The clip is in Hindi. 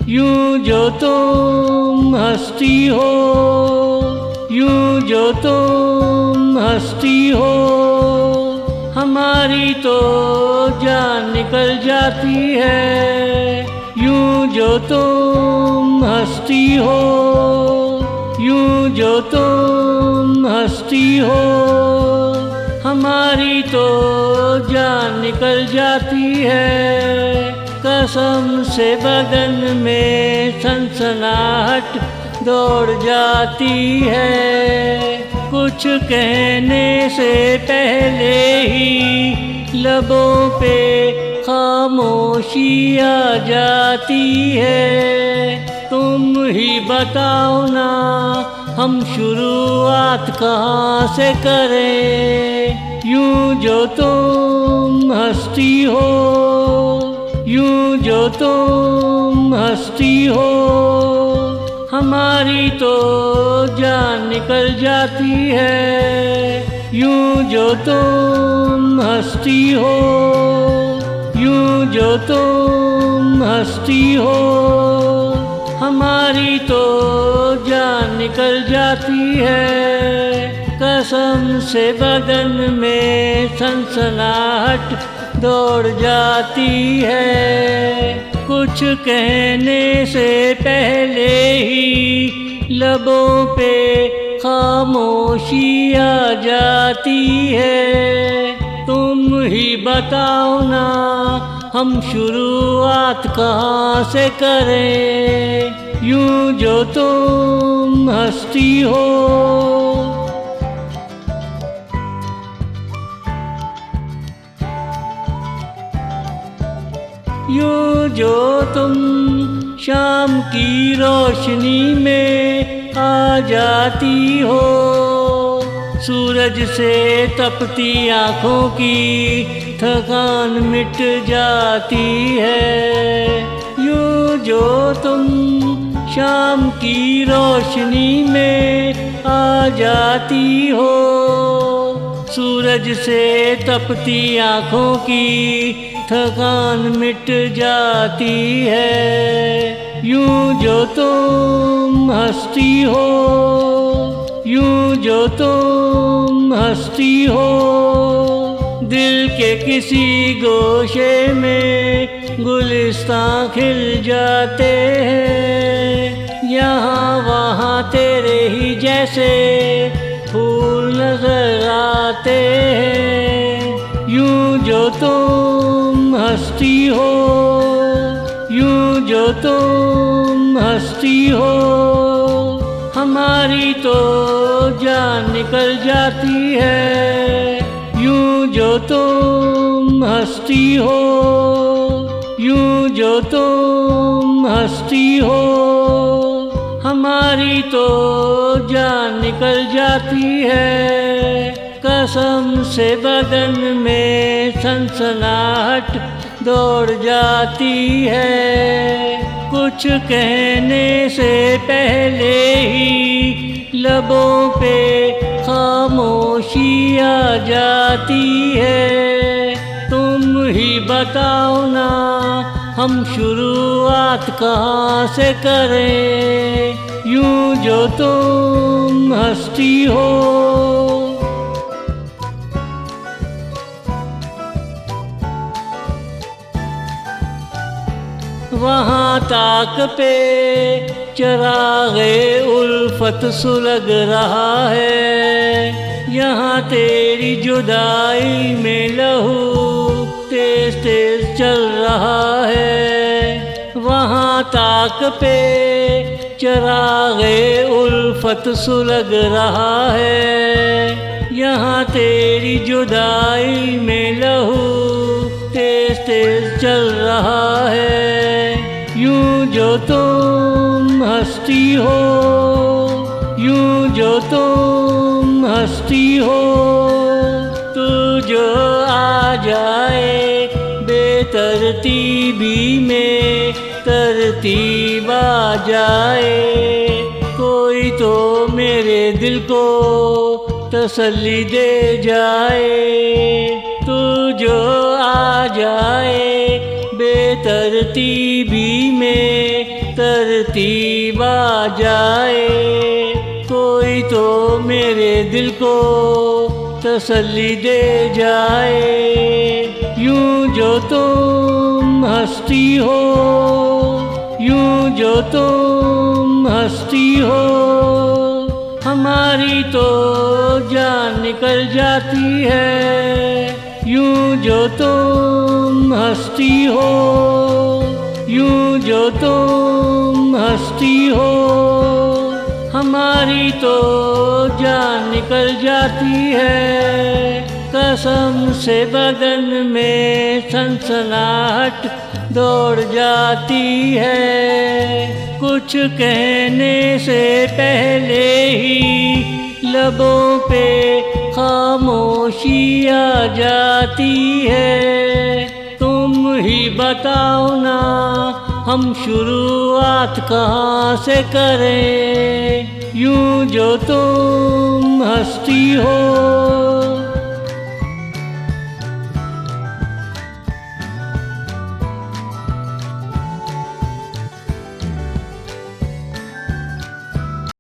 यूं जो तुम हंसती हो, यूं जो तुम हंसती हो, हमारी तो जान निकल जाती है। यूं जो तुम हंसती हो, यूं जो तुम हंसती हो, हमारी तो जान निकल जाती है। कसम से बदन में सनसनाहट दौड़ जाती है। कुछ कहने से पहले ही लबों पे खामोशी आ जाती है। तुम ही बताओ ना हम शुरुआत कहाँ से करें। यूं जो तुम हंसती हो, यूं जो तुम हंसती हो, हमारी तो जान निकल जाती है। यूं जो तुम हंसती हो, यूं जो तुम हंसती हो, हमारी तो जान निकल जाती है। कसम से बदन में सनसनाहट दौड़ जाती है। कुछ कहने से पहले ही लबों पे खामोशी आ जाती है। तुम ही बताओ ना हम शुरुआत कहाँ से करें। यूं जो तुम हंसती हो, यूं जो तुम शाम की रोशनी में आ जाती हो। सूरज से तपती आँखों की थकान मिट जाती है। यूं जो तुम शाम की रोशनी में आ जाती हो। सूरज से तपती आँखों की थकान मिट जाती है। यूं जो तुम हंसती हो, यूं जो तुम हंसती हो, दिल के किसी गोशे में गुलिस्तां खिल जाते हैं। यहाँ वहाँ तेरे ही जैसे फूल नजर आते हैं। यूं जो तुम हंसती हो, यूं जो तुम हंसती हो, हमारी तो जान निकल जाती है। यूं जो तुम हंसती हो, यूं जो तुम हंसती हो, हमारी तो जान निकल जाती है। कसम से बदन में सनसनाहट दौड़ जाती है। कुछ कहने से पहले ही लबों पे खामोशी आ जाती है। तुम ही बताओ ना हम शुरुआत कहाँ से करें। यूं जो तुम हंसती हो, वहाँ ताक पे चरागे उल्फत सुलग रहा है। यहाँ तेरी जुदाई में लहू तेज तेज चल रहा है। वहाँ ताक पे चरागे उल्फत सुलग रहा है। यहाँ तेरी जुदाई में लहू तेज तेज चल रहा है। यूं जो तुम हंसती हो, यूं जो तुम हंसती हो, तू जो आ जाए बेतरतीबी में तरतीब आ जाए। कोई तो मेरे दिल को तसल्ली दे जाए। तू जो आ जाए बेतरतीबी में तरतीब आ जाए, कोई तो मेरे दिल को तसल्ली दे जाए। यूं जो तुम हंसती हो, यूं जो तुम हंसती हो, हमारी तो जान निकल जाती है। यूं जो तुम हंसती हो, यूं जो तुम हंसती हो, हमारी तो जान निकल जाती है। कसम से बदन में सनसनाहट दौड़ जाती है। कुछ कहने से पहले ही लबों पे खामोशी आ जाती है। तुम ही बताओ ना हम शुरुआत कहाँ से करें। यूं जो तुम हंसती हो,